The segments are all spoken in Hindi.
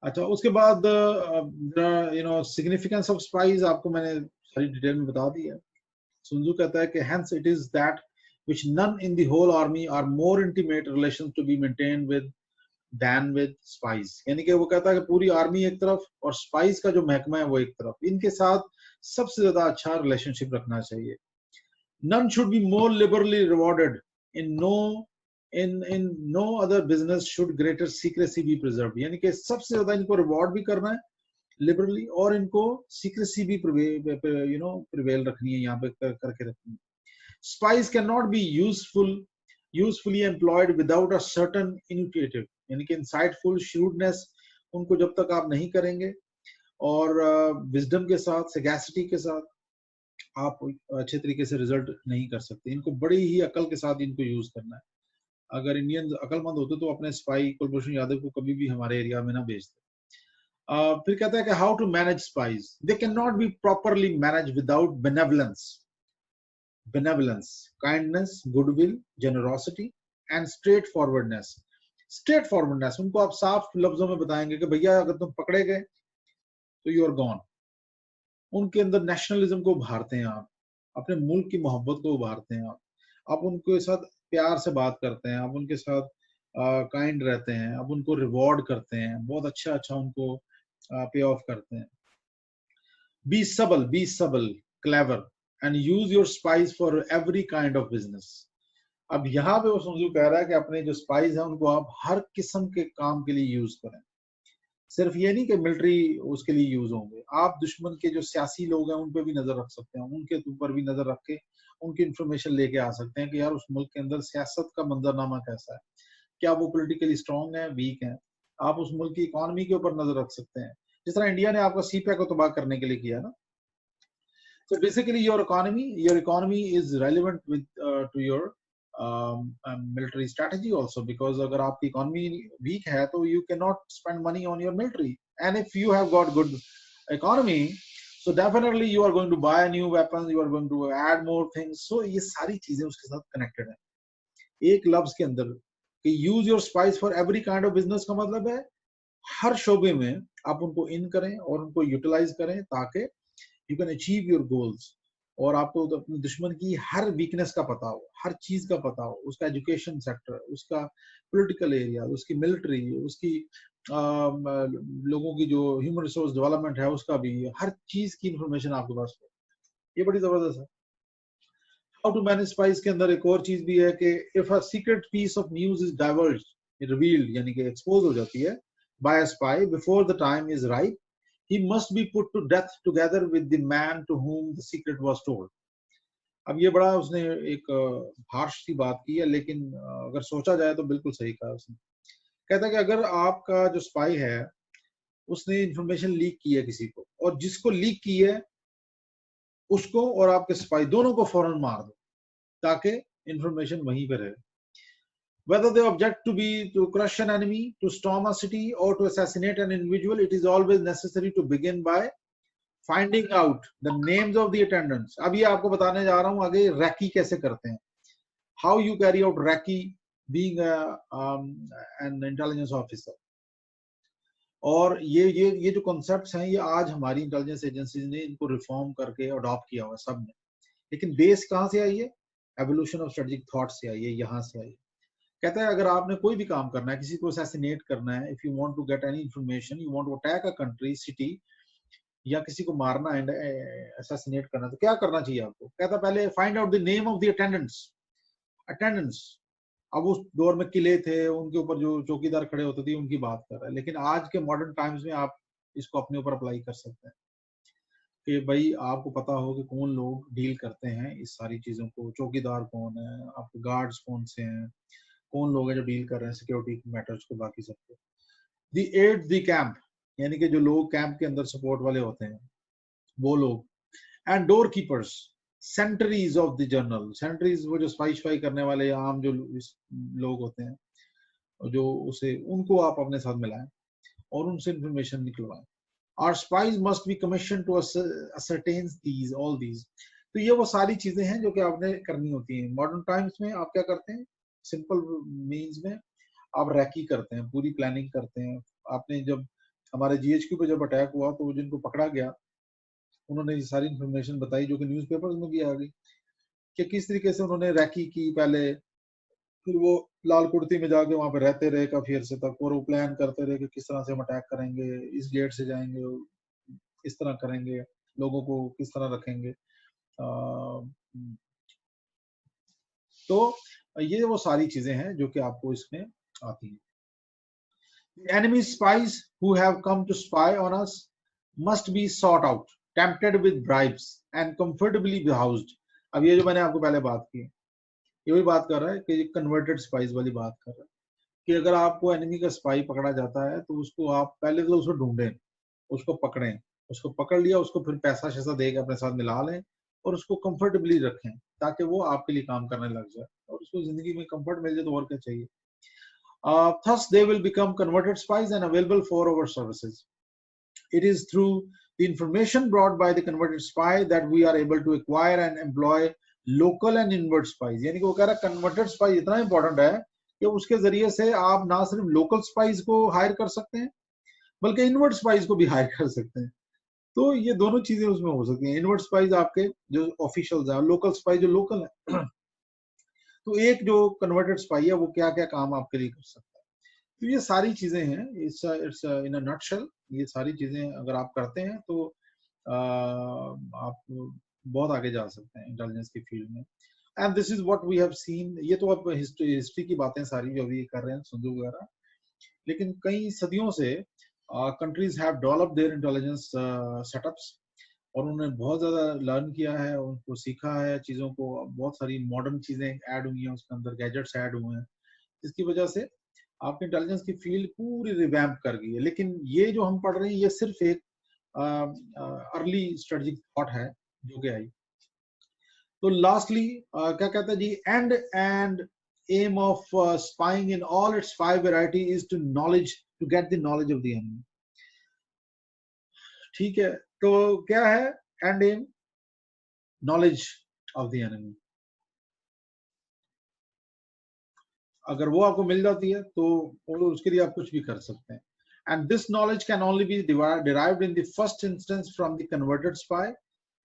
अच्छा, उसके बाद सिग्निफिकेंस ऑफ स्पाइस आपको मैंने सारी डिटेल में बता दी है। सुनजू कहता है कि hence it is that which none in the whole army are more intimate relations to be maintained with than with spies। यानी कि वो कहता है कि पूरी आर्मी एक तरफ और स्पाइस का जो महकमा है वो एक तरफ, इनके साथ सबसे ज्यादा अच्छा रिलेशनशिप रखना चाहिए। None should be more liberally rewarded in no other business should greater secrecy be preserved। यानी कि सबसे ज्यादा इनको रिवॉर्ड भी करना है लिबरली, और इनको सीक्रेसी भी प्रिवेल रखनी है, यहाँ पे करके रखनी है। Spies cannot be usefully employed without a certain initiative, यानी कि insightful shrewdness उनको जब तक आप नहीं करेंगे और विजडम के साथ, सैगैसिटी के साथ आप अच्छे तरीके से रिजल्ट नहीं कर सकते। इनको बड़ी ही अकल के साथ इनको यूज करना है। अगर इंडियंस अकलमंद होते तो अपने स्पाई कुलभूषण यादव को कभी भी हमारे एरिया में ना भेजते। फिर कहता है कि how to manage spies, they can not be properly manage without benevolence, kindness, goodwill, generosity and straightforwardness। straightforwardness उनको आप साफ लफ्जों में बताएंगे कि भैया अगर तुम पकड़े गए तो यू आर गॉन। उनके अंदर नेशनलिज्म को उभारते हैं आप, अपने मुल्क की मोहब्बत को उभारते हैं आप उनके साथ प्यार से बात करते हैं, आप उनके साथ काइंड रहते हैं, आप उनको रिवॉर्ड करते हैं, बहुत अच्छा अच्छा उनको पे ऑफ करते हैं। बी सबल clever and use your spice for every kind of business. अब यहाँ पे वो संजू कह रहा है कि अपने जो स्पाइस है उनको आप हर किस्म के काम के लिए यूज करें। सिर्फ ये नहीं कि मिलिट्री उसके लिए यूज होंगे, आप दुश्मन के जो सियासी लोग हैं उन पे भी नजर रख सकते हैं, उनके ऊपर भी नजर रख के उनकी इंफॉर्मेशन लेके आ सकते हैं कि यार उस मुल्क के अंदर सियासत का मंजरनामा कैसा है, क्या वो पॉलिटिकली स्ट्रांग है, वीक है। आप उस मुल्क की इकोनॉमी के ऊपर नजर रख सकते हैं, जिस तरह इंडिया ने आपका सीपैक को तबाह करने के लिए किया ना। So basically your economy is relevant with to your military strategy also, because अगर आपकी economy weak है तो you cannot spend money on your military, and if you have got good economy so definitely you are going to buy new weapons, you are going to add more things। so ये सारी चीजें उसके साथ connected है। एक लफ्ज के अंदर कि use your spice for every kind of business का मतलब है हर शोबे में आप उनको इन करें और उनको यूटिलाइज करें ताकि you can achieve your goals, और आपको तो अपने दुश्मन की हर वीकनेस का पता हो, हर चीज का पता हो, उसका एजुकेशन सेक्टर, उसका पॉलिटिकल एरिया, उसकी मिलिट्री, उसकी लोगों की जो ह्यूमन रिसोर्स डेवलपमेंट है उसका भी, हर चीज की इंफॉर्मेशन आपके पास हो। ये बड़ी जबरदस्त है। हाउ टू मैनेज स्पाइस के अंदर एक और चीज भी है कि if a secret piece of news is divulged revealed, यानी कि एक्सपोज हो जाती है by a spy before the time is right, he must be put to death together with the man to whom the secret was told। अब ये बड़ा उसने एक हार्श सी बात की है, लेकिन अगर सोचा जाए तो बिल्कुल सही कहा उसने। कहता है कि अगर आपका जो स्पाई है उसने इंफॉर्मेशन लीक की है किसी को, और जिसको लीक की है उसको और आपके स्पाई दोनों को फौरन मार दो ताकि इंफॉर्मेशन वहीं पे रहे। Whether they object to crush an enemy, to storm a city, or to assassinate an individual, it is always necessary to begin by finding out the names of the attendants। अब ये आपको बताने जा रहा हूँ आगे रैकी कैसे करते हैं, how you carry out recce being an intelligence officer। और ये जो कॉन्सेप्ट्स हैं ये आज हमारी इंटेलिजेंस एजेंसीज ने इनको रिफॉर्म करके अडॉप्ट किया हुआ है सब ने, लेकिन बेस कहाँ से आई है? एवोल्यूशन ऑफ स्ट्रेटेजिक थॉट से आई है, यहाँ से आई है। कहता है अगर आपने कोई भी काम करना है, किसी को असैसिनेट करना है, if you want to get any information, you want to attack a country, city, या किसी को मारना एंड असैसिनेट करना, तो क्या करना चाहिए आपको? कहता पहले find out the name of the attendants. अब उस दौर में किले थे, उनके ऊपर जो चौकीदार खड़े होते थे उनकी बात कर रहा है, लेकिन आज के मॉडर्न टाइम्स में आप इसको अपने ऊपर अप्लाई कर सकते हैं कि भाई आपको पता हो कि कौन लोग डील करते हैं इस सारी चीजों को, चौकीदार कौन है, आपके गार्ड्स कौन से हैं, कौन लोग हैं जो डील कर रहे हैं सिक्योरिटी मैटर्स को, बाकी सबको। दी एड दी कैंप, यानी कि जो लोग कैंप के अंदर सपोर्ट वाले होते हैं वो लोग, and doorkeepers, sentries of the journal. Sentries वो जो स्पाई करने वाले आम जो लोग होते हैं जो उसे, उनको आप अपने साथ मिलाएं और उनसे information निकलवाएं। Our spies must be commissioned to ascertain all these। तो ये वो सारी चीजें हैं जो कि आपने करनी होती हैं। मॉडर्न टाइम्स में आप क्या करते हैं? सिंपल मीन्स में आप रैकी करते हैं, पूरी प्लानिंग करते हैं। आपने जब हमारे GHQ पे जब अटैक हुआ तो जिनको पकड़ा गया उन्होंने ये सारी इंफॉर्मेशन बताई जो कि न्यूज़पेपर्स में भी आ गई कि किस तरीके से उन्होंने रैकी की पहले, फिर वो लाल कुर्ती में जाके वहां पे रहते रहे काफी अरसे तक, और वो प्लान करते रहे कि किस तरह से हम अटैक करेंगे, इस गेट से जाएंगे, इस तरह करेंगे, लोगों को किस तरह रखेंगे। तो ये वो सारी चीजें हैं जो कि आपको इसमें आती हैं। Enemy spies who have come to spy on us must be sought out, tempted with bribes and comfortably housed. अब ये जो मैंने आपको पहले बात की, ये वही बात कर रहा है कि कन्वर्टेड स्पाइस वाली बात कर रहा है कि अगर आपको एनिमी का स्पाई पकड़ा जाता है तो उसको आप पहले तो उसको ढूंढें, उसको पकड़ें, उसको पकड़ लिया, उसको फिर पैसा शैसा देकर अपने साथ मिला लें और उसको कंफर्टेबली रखें ताकि वो आपके लिए काम करने लग जाए और उसको जिंदगी में कंफर्ट मिल जाए, तो और क्या चाहिए। Thus they will become converted spies and available for our services. It is through the information brought by the converted spy that we are able to acquire and employ local and inward spies. यानी कि वो कह रहा है converted spy इतना important है कि उसके जरिए से आप ना सिर्फ local spies को हायर कर सकते हैं बल्कि इनवर्ड स्पाइस को भी हायर कर सकते हैं। तो ये दोनों चीजें उसमें हो सकती हैं। इनवर्ड स्पाइस आपके जो ऑफिशियल्स हैं, लोकल स्पाई जो लोकल है। तो एक जो कन्वर्टेड स्पाई है वो क्या क्या काम आपके लिए कर सकता है। तो ये सारी चीजें हैं, इट्स इन अ नटशेल। ये सारी चीजें अगर आप करते हैं तो आप बहुत आगे जा सकते हैं इंटेलिजेंस की फील्ड में। And this is what we have seen. ये तो अब हिस्ट्री की बातें सारी जो अभी कर रहे हैं सिंधु वगैरह, लेकिन कई सदियों से countries have developed their intelligence setups और उन्होंने बहुत ज्यादा लर्न किया है, उनको सीखा है चीजों को। बहुत सारी मॉडर्न चीजें ऐड हुई हैं उसके अंदर, गैजेट्स ऐड हुए हैं, जिसकी वजह से आपकी इंटेलिजेंस की फील्ड पूरी रिवैम्प कर गई है। लेकिन ये जो हम पढ़ रहे हैं ये सिर्फ एक अर्ली स्ट्रेटेजिक थॉट है जो कि आई। तो लास्टली क्या कहता है जी, and aim of spying in all its 5 variety is to get the knowledge of the enemy. ठीक है, तो क्या है and aim? Knowledge of the enemy. अगर वो आपको मिल जाती है तो उसके लिए आप कुछ भी कर सकते हैं। And this knowledge can only be derived in the first instance from the converted spy,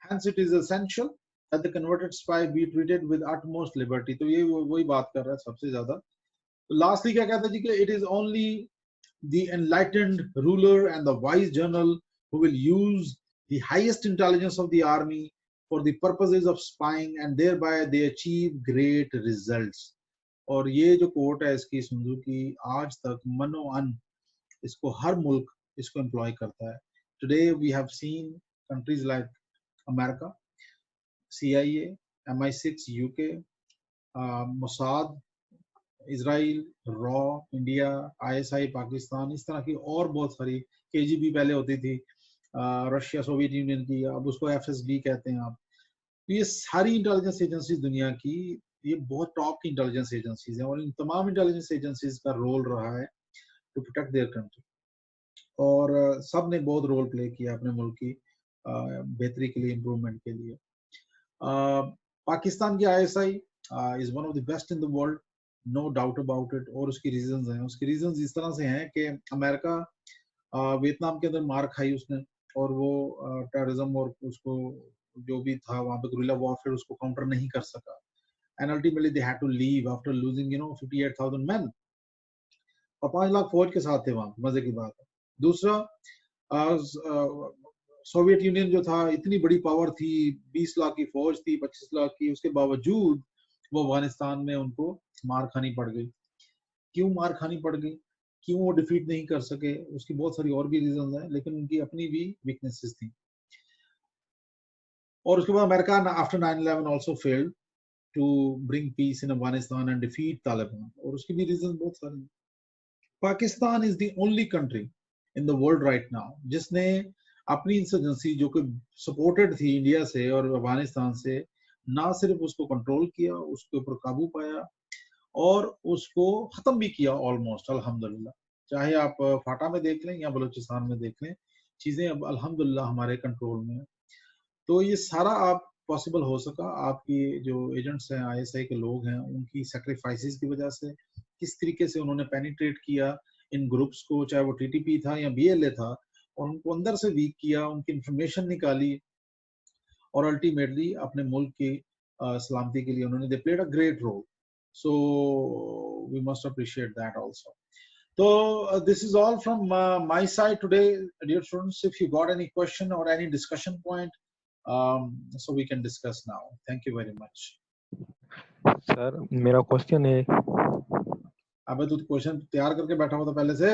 hence it is essential that the converted spy be treated with utmost liberty. तो ये वही बात कर रहा है सबसे ज्यादा। तो लास्टली क्या कहता है जी कि it is only the enlightened ruler and the wise general who will use the highest intelligence of the army for the purposes of spying and thereby they achieve great results. और ये जो कोट है इसकी सिंधु की, आज तक मनो अन इसको हर मुल्क इसको एम्प्लॉय करता है। Today we have seen countries like America, CIA, MI6 UK, Mossad Israel, रॉ इंडिया, ISI पाकिस्तान, इस तरह की और बहुत सारी, KGB पहले होती थी रशिया सोवियत यूनियन की, अब उसको FSB कहते हैं आप। तो ये सारी इंटेलिजेंस एजेंसीज दुनिया की, ये बहुत टॉप की इंटेलिजेंस एजेंसीज हैं और इन तमाम इंटेलिजेंस एजेंसीज का रोल रहा है टू प्रोटेक्ट देयर कंट्री। और सब ने बहुत रोल प्ले किया अपने मुल्क की बेहतरी के लिए, इम्प्रूवमेंट के लिए। पाकिस्तान की ISI is one of the best in the world, no doubt about it. और उसकी रीजंस हैं, उसकी रीजंस इस तरह से हैं कि अमेरिका वियतनाम के अंदर मार खाई उसने और वो टेररिज्म और उसको जो भी था वहां पे गुरिल्ला वॉरफेयर उसको काउंटर नहीं कर सका, and ultimately they had to leave after losing 58,000 men और 5 लाख फौज के साथ थे वहां। मजे की बात है। दूसरा, सोवियत यूनियन जो था इतनी बड़ी पावर थी, 20 लाख की फौज थी, 25 लाख की, उसके बावजूद वो अफगानिस्तान में उनको मार खानी पड़ गई। क्यों मार खानी पड़ गई, क्यों वो डिफीट नहीं कर सके, उसकी बहुत सारी और भी रीजन है, लेकिन उनकी अपनी भी वीकनेसेस थी। और उसके बाद America after 9/11 also failed to bring peace in Afghanistan and defeat Taliban, और उसकी भी रीजन बहुत सारे हैं। Pakistan is the only country in the world right now जिसने अपनी इंसर्जेंसी जो कि सपोर्टेड थी इंडिया से और अफगानिस्तान से, ना सिर्फ उसको कंट्रोल किया, उसके ऊपर काबू पाया और उसको खत्म भी किया ऑलमोस्ट, अल्हम्दुलिल्लाह। चाहे आप फाटा में देख लें या बलूचिस्तान में देख लें, चीजें अब अल्हम्दुलिल्लाह हमारे कंट्रोल में है। तो ये सारा आप पॉसिबल हो सका आपकी जो एजेंट्स हैं, ISI के लोग हैं, उनकी सेक्रीफाइसेस की वजह से। किस तरीके से उन्होंने पेनिट्रेट किया इन ग्रुप्स को, चाहे वो TTP था या BLA था, और उनको अंदर से वीक किया, उनकी इंफॉर्मेशन निकाली और अल्टीमेटली अपने मुल्क की सलामती के लिए उन्होंने they played a great role. So we must appreciate that also. So this is all from my side today, dear students. If you got any question or any discussion point, so we can discuss now. Thank you very much. Sir मेरा क्वेश्चन है. अबे तू क्वेश्चन तैयार करके बैठा हुआ था पहले से.